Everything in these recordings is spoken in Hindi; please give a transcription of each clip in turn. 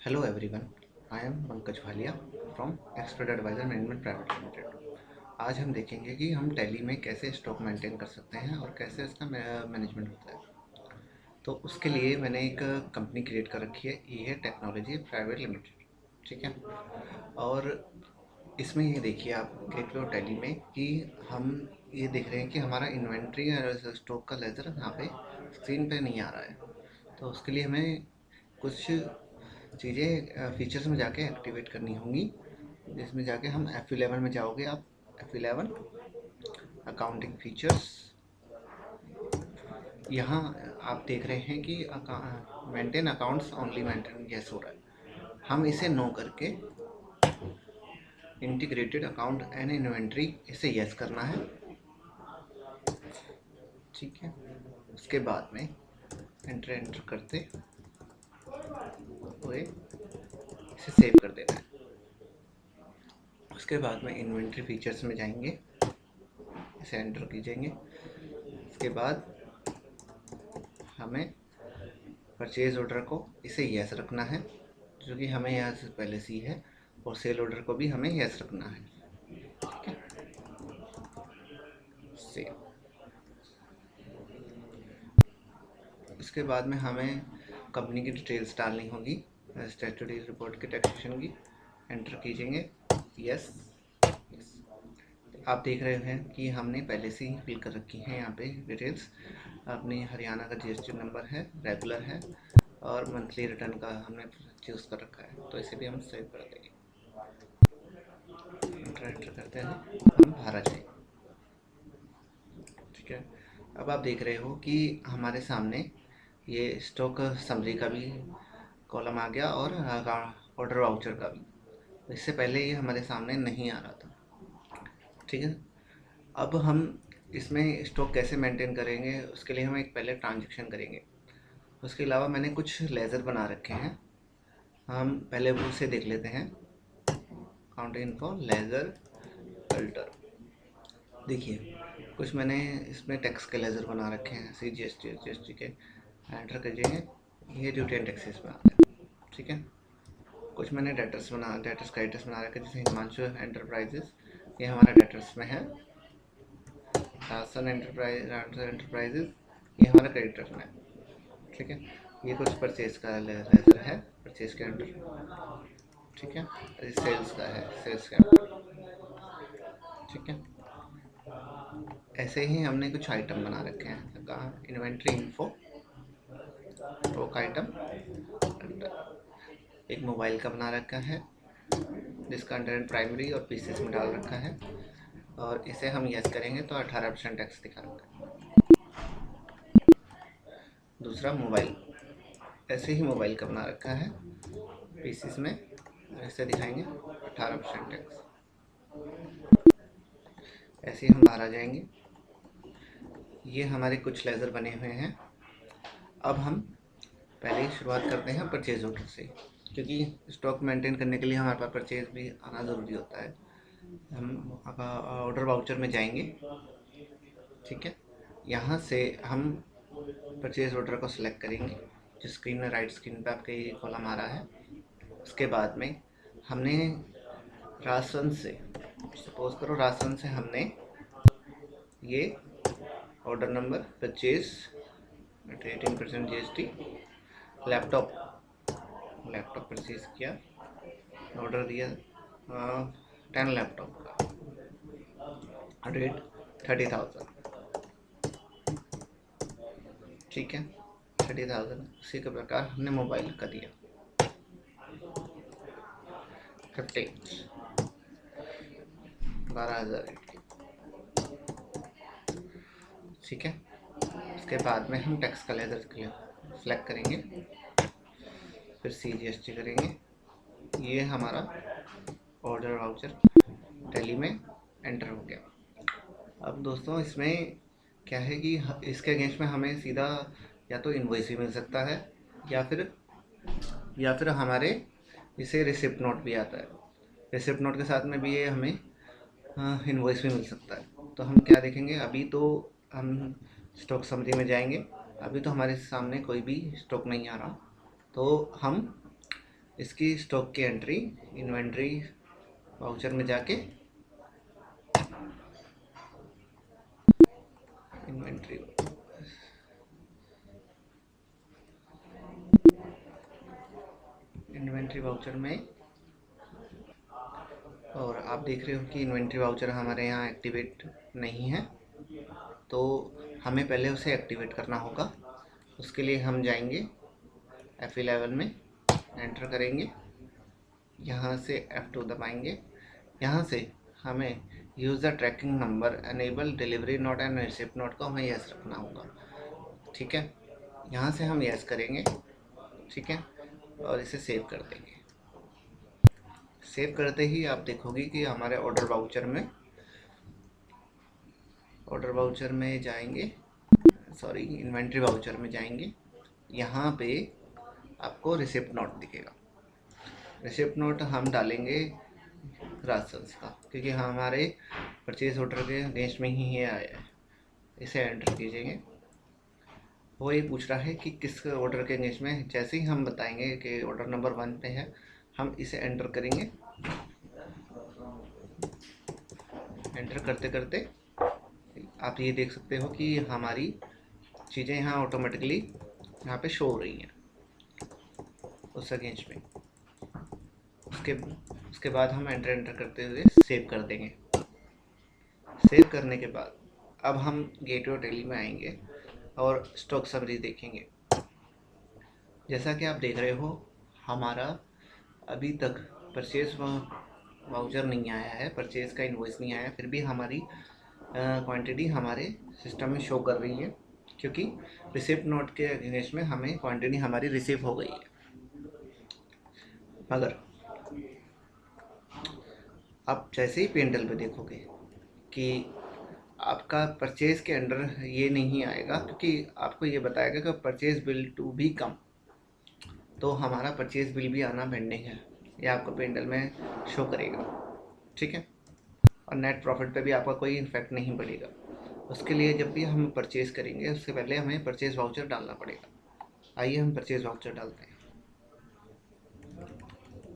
Hello everyone, I am Pankaj Bhaliya from expert advisor management private limited. आज हम देखेंगे कि हम टैली में कैसे स्टॉक मेंटेन कर सकते हैं और कैसे इसका मैनेजमेंट होता है। तो उसके लिए मैंने एक कंपनी क्रिएट कर रखी है, ये है टेक्नोलॉजी प्राइवेट लिमिटेड। ठीक है। और इसमें ये देखिए आप गेटवे और टैली में कि हम ये देख रहे हैं कि हमारा इन्वेंट्री और स्टॉक का लेज़र यहाँ पे स्क्रीन पे नहीं आ रहा है। तो उसके लिए हमें कुछ चीज़ें फीचर्स में जाके एक्टिवेट करनी होंगी, जिसमें जाके हम F11 में जाओगे आप। F11 अकाउंटिंग फीचर्स, यहाँ आप देख रहे हैं कि maintain accounts only maintain yes हो रहा है। हम इसे नो करके इंटीग्रेटेड अकाउंट एंड इन्वेंट्री इसे यस करना है। ठीक है। उसके बाद में एंटर करते हुए इसे सेव कर देना है। उसके बाद में इन्वेंट्री फीचर्स में जाएंगे, इसे एंटर कीजिएंगे। इसके बाद हमें परचेज ऑर्डर को इसे यस रखना है, जो कि हमें यहाँ से पहले से ही है, और सेल ऑर्डर को भी हमें यस रखना है। ठीक है। सेल। इसके बाद में हमें कंपनी की डिटेल्स डालनी होगी, स्टैट्यूटरी रिपोर्ट की, टैक्सेशन की। एंटर कीजिएंगे, यस। आप देख रहे हैं कि हमने पहले से ही फिल कर रखी है यहाँ पे डिटेल्स। अपनी हरियाणा का जीएसटी नंबर है, रेगुलर है, और मंथली रिटर्न का हमने चूज़ कर रखा है। तो इसे भी हम सेव कर देंगे। एंटर करते हैं, हम बाहर आ जाएंगे। ठीक है। अब आप देख रहे हो कि हमारे सामने ये स्टॉक समरी का भी कॉलम आ गया और ऑर्डर वाउचर का भी। इससे पहले ये हमारे सामने नहीं आ रहा था। ठीक है। अब हम इसमें स्टॉक कैसे मेंटेन करेंगे, उसके लिए हम एक पहले ट्रांजेक्शन करेंगे। उसके अलावा मैंने कुछ लेज़र बना रखे हैं, हम पहले वो उसे देख लेते हैं। Accounting info laser alter. देखिए कुछ मैंने इसमें टैक्स के लेज़र बना रखे हैं, CGST के। एंटर करिएंगे, ये ड्यूटी एंड टैक्सेस में आते हैं। ठीक है। कुछ मैंने डेटर्स क्रेडिटर्स बना रखे हैं, जैसे हिमांशु एंटरप्राइजेस, ये हमारा डेटर्स में है। राशन एंटरप्राइजेस, ये हमारा क्रेडिटर्स में है। ठीक है। ये कुछ परचेज का लेज़र है, परचेज के अंडर। ठीक है। सेल्स का है, सेल्स के अंडर। ठीक है। ऐसे ही हमने कुछ आइटम बना रखे हैं, कहाँ, इन्वेंट्री इन्फो, स्टॉक आइटम। एक मोबाइल का बना रखा है, जिसका अंडर प्राइमरी और पीसीस में डाल रखा है, और इसे हम यस करेंगे तो 18% टैक्स दिखा रखा है। दूसरा मोबाइल, ऐसे ही मोबाइल का बना रखा है, पीसीस में, इसे दिखाएंगे 18% टैक्स। ऐसे ही हम बाहर आ जाएंगे। ये हमारे कुछ लेज़र बने हुए हैं। अब हम पहले ही शुरुआत करते हैं परचेज ऑर्डर से, क्योंकि स्टॉक मेंटेन करने के लिए हमारे पास परचेज भी आना ज़रूरी होता है। हम ऑर्डर वाउचर में जाएंगे। ठीक है। यहाँ से हम परचेज ऑर्डर को सिलेक्ट करेंगे, जो स्क्रीन में, राइट स्क्रीन पे आपके ये कॉलम आ रहा है। उसके बाद में हमने राशन से, सपोज करो राशन से हमने ये order number purchase 18% GST, laptop purchase किया, ऑर्डर दिया 10 लैपटॉप का, रेट 30,000। ठीक है, 30,000। उसी के प्रकार हमने मोबाइल का दिया 12,000। ठीक है। उसके बाद में हम टैक्स का लेज़र सेलेक्ट करेंगे, फिर CGST करेंगे। ये हमारा ऑर्डर वाउचर टैली में एंटर हो गया। अब दोस्तों इसमें क्या है कि इसके अगेंस्ट में हमें सीधा या तो इनवॉइस भी मिल सकता है, या फिर हमारे इसे रिसिप्ट नोट भी आता है। रिसिप्ट नोट के साथ में भी ये हमें इनवॉइस भी मिल सकता है। तो हम क्या देखेंगे, अभी तो हम स्टॉक समरी में जाएंगे। अभी तो हमारे सामने कोई भी स्टॉक नहीं आ रहा, तो हम इसकी स्टॉक की एंट्री इन्वेंट्री वाउचर में जाके इन्वेंट्री वाउचर में, और आप देख रहे हो कि इन्वेंट्री वाउचर हमारे यहाँ एक्टिवेट नहीं है, तो हमें पहले उसे एक्टिवेट करना होगा। उसके लिए हम जाएंगे F11 में, एंटर करेंगे, यहाँ से F2 दबाएंगे। यहाँ से हमें user tracking number enable delivery note and receipt note को हमें यस रखना होगा। ठीक है, यहाँ से हम यस करेंगे। ठीक है, और इसे सेव कर देंगे। सेव करते ही आप देखोगे कि हमारे ऑर्डर वाउचर में जाएंगे, सॉरी इन्वेंट्री वाउचर में जाएंगे। यहाँ पे आपको रिसिप्ट नोट दिखेगा। रिसिप्ट नोट हम डालेंगे राशंस का, क्योंकि हमारे परचेज ऑर्डर के अगेंस्ट में ही ये आया है। इसे एंटर कीजिएगा। वो ये पूछ रहा है कि किस ऑर्डर के अगेंस्ट में। जैसे ही हम बताएंगे कि ऑर्डर नंबर 1 पे है, हम इसे एंटर करेंगे। एंटर करते करते आप ये देख सकते हो कि हमारी चीज़ें यहाँ ऑटोमेटिकली यहाँ पे शो हो रही हैं उस अगेंस्ट में। उसके बाद हम एंटर करते हुए सेव कर देंगे। सेव करने के बाद अब हम गेटवे टेली में आएंगे और स्टॉक समरी देखेंगे। जैसा कि आप देख रहे हो, हमारा अभी तक परचेज वाउचर नहीं आया है, परचेज का इनवॉइस नहीं आया, फिर भी हमारी क्वांटिटी हमारे सिस्टम में शो कर रही है, क्योंकि रिसिप्ट नोट के अगेंस्ट में हमें क्वांटिटी हमारी रिसीव हो गई है। मगर आप जैसे ही पेंडल पे देखोगे कि आपका परचेज के अंडर ये नहीं आएगा, क्योंकि आपको ये बताएगा कि परचेज बिल टू बी कम, तो हमारा परचेज बिल भी आना पेंडिंग है, ये आपको पेंडल में शो करेगा। ठीक है, और नेट प्रॉफिट पे भी आपका कोई इफेक्ट नहीं पड़ेगा। उसके लिए जब भी हम परचेज करेंगे, उससे पहले हमें परचेज वाउचर डालना पड़ेगा। आइए हम परचेज वाउचर डालते हैं।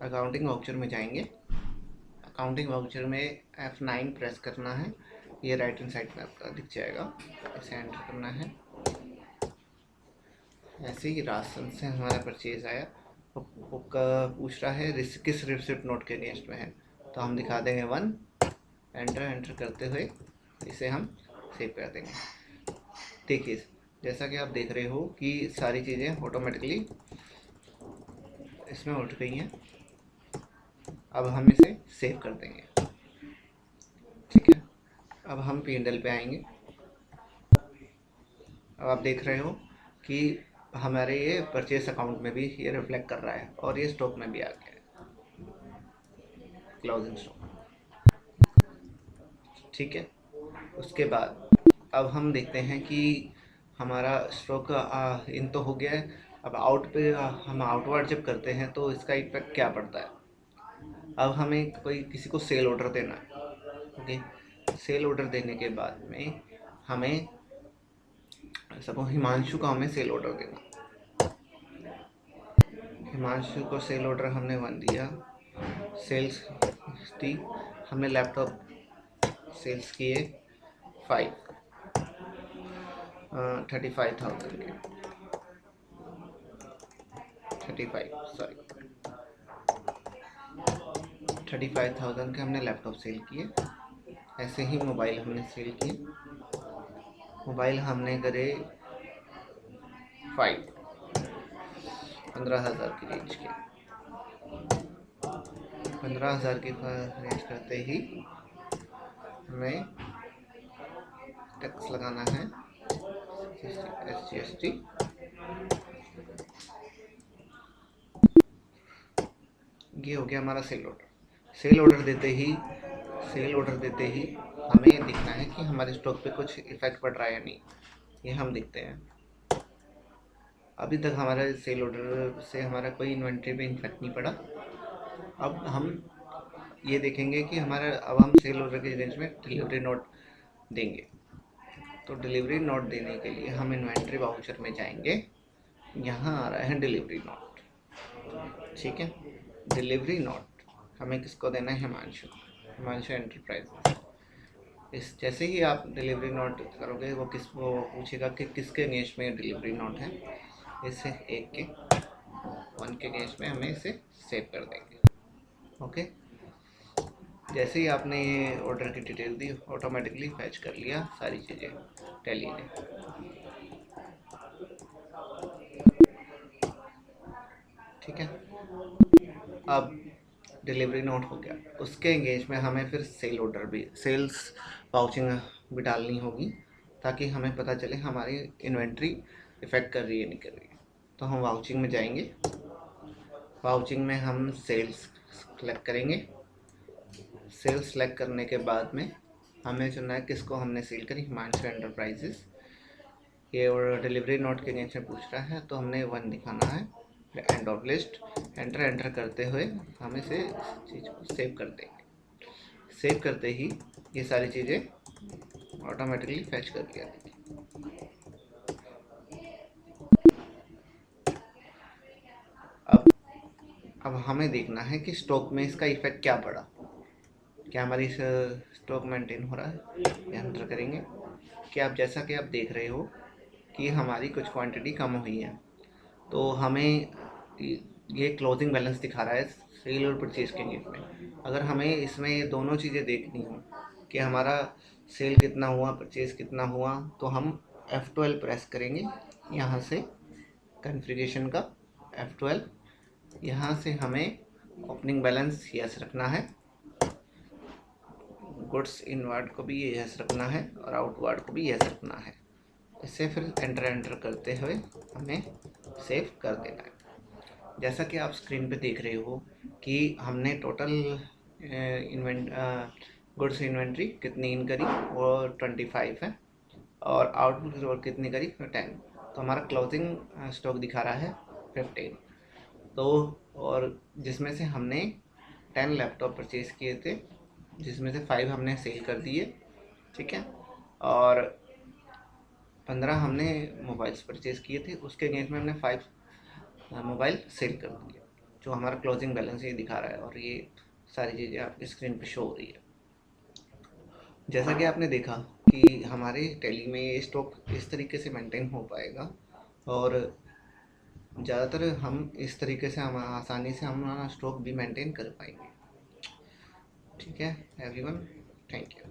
अकाउंटिंग वाउचर में जाएंगे। अकाउंटिंग वाउचर में F9 प्रेस करना है, ये राइट हैंड साइड में आपका दिख जाएगा। इसे एंटर करना है। ऐसे ही राशन से हमारा परचेज आया, वो पूछ रहा है किस रिसिप्ट नोट के अगेंस्ट में है, तो हम दिखा देंगे 1। एंटर करते हुए इसे हम सेव कर देंगे। देखिए, जैसा कि आप देख रहे हो कि सारी चीज़ें ऑटोमेटिकली इसमें उठ गई हैं। अब हम इसे सेव कर देंगे। ठीक है, अब हम P&L पे आएंगे। अब आप देख रहे हो कि हमारे ये परचेस अकाउंट में भी ये रिफ्लेक्ट कर रहा है, और ये स्टॉक में भी आ गया है, क्लोजिंग स्टॉक। ठीक है, उसके बाद अब हम देखते हैं कि हमारा स्टॉक इन तो हो गया है। अब आउट पे हम आउटवर्ड जब करते हैं तो इसका इफेक्ट क्या पड़ता है। अब हमें किसी को सेल ऑर्डर देना है। ओके, सेल ऑर्डर देने के बाद में हमें सपोज हिमांशु को हमें सेल ऑर्डर देना। हिमांशु को सेल ऑर्डर हमने 1 दिया, सेल्स दी, हमने लैपटॉप सेल्स किए 35,000 के, 35,000 के हमने लैपटॉप सेल किए। ऐसे ही मोबाइल हमने सेल किए। मोबाइल हमने करे 15,000 की रेंज के। 15,000 की रेंज करते ही हमें टैक्स लगाना है, SGST। ये हो गया हमारा सेल ऑर्डर। सेल ऑर्डर देते ही हमें ये दिखना है कि हमारे स्टॉक पे कुछ इफेक्ट पड़ रहा है या नहीं, ये हम देखते हैं। अभी तक हमारा सेल ऑर्डर से हमारा कोई इन्वेंट्री पे इफेक्ट नहीं पड़ा। अब हम ये देखेंगे कि अब हम सेल ऑर्डर के रेंज में डिलीवरी नोट देंगे। तो डिलीवरी नोट देने के लिए हम इन्वेंट्री वाउचर में जाएंगे। यहाँ आ रहा है डिलीवरी नोट। ठीक है। डिलीवरी नोट हमें किसको देना है? हिमांशु एंटरप्राइजेस। इस जैसे ही आप डिलीवरी नोट करोगे वो पूछेगा कि किसके अगेंस्ट में डिलीवरी नोट है। इसे वन के अगेंस्ट में हमें इसे सेव कर देंगे। ओके, जैसे ही आपने ये ऑर्डर की डिटेल दी, ऑटोमेटिकली फैच कर लिया सारी चीज़ें टैली ने। ठीक है, अब डिलीवरी नोट हो गया, उसके एंगेज में हमें फिर सेल्स वाउचिंग भी डालनी होगी, ताकि हमें पता चले हमारी इन्वेंट्री इफेक्ट कर रही है नहीं कर रही है। तो हम वाउचिंग में जाएंगे, वाउचिंग में हम सेल्स सेलेक्ट करेंगे। सेल्स सेलेक्ट करने के बाद में हमें चुनना है किसको हमने सेल करी, हिमांशु एंटरप्राइजेस। ये और डिलीवरी नोट के अगेंस्ट में पूछ रहा है, तो हमने 1 दिखाना है। एंड ऑफ लिस्ट एंटर करते हुए हम इसे चीज़ को सेव कर देंगे। सेव करते ही ये सारी चीज़ें ऑटोमेटिकली फैच कर दिया। अब हमें देखना है कि स्टॉक में इसका इफेक्ट क्या पड़ा, क्या हमारी स्टॉक मेंटेन हो रहा है। एंटर करेंगे कि आप जैसा कि आप देख रहे हो कि हमारी कुछ क्वांटिटी कम हुई है, तो हमें ये क्लोजिंग बैलेंस दिखा रहा है सेल और परचेज के लिए में। अगर हमें इसमें ये दोनों चीज़ें देखनी हो कि हमारा सेल कितना हुआ, परचेज कितना हुआ, तो हम F12 प्रेस करेंगे यहाँ से कॉन्फ़िगरेशन का F12। यहाँ से हमें ओपनिंग बैलेंस यस रखना है, गुड्स इनवर्ड को भी यस रखना है और आउटवर्ड को भी यस रखना है। इसे फिर एंटर करते हुए हमें सेव कर देना है। जैसा कि आप स्क्रीन पे देख रहे हो कि हमने टोटल गुड्स इन्वेंट्री कितनी इन करी, वो 25 है, और आउटपुट कितनी करी, 10। तो हमारा क्लोजिंग स्टॉक दिखा रहा है 15। तो और जिसमें से हमने 10 लैपटॉप परचेज़ किए थे, जिसमें से 5 हमने सेल कर दिए। ठीक है, और 15 हमने मोबाइल्स परचेज़ किए थे, उसके अगेंस्ट में हमने 5 मोबाइल सेल कर दिया। जो हमारा क्लोजिंग बैलेंस ये दिखा रहा है, और ये सारी चीज़ें आपकी स्क्रीन पे शो हो रही है। जैसा कि आपने देखा कि हमारे टैली में ये स्टॉक इस तरीके से मेंटेन हो पाएगा, और ज़्यादातर हम इस तरीके से हम आसानी से हमारा स्टॉक भी मेंटेन कर पाएंगे। ठीक है एवरीवन, थैंक यू।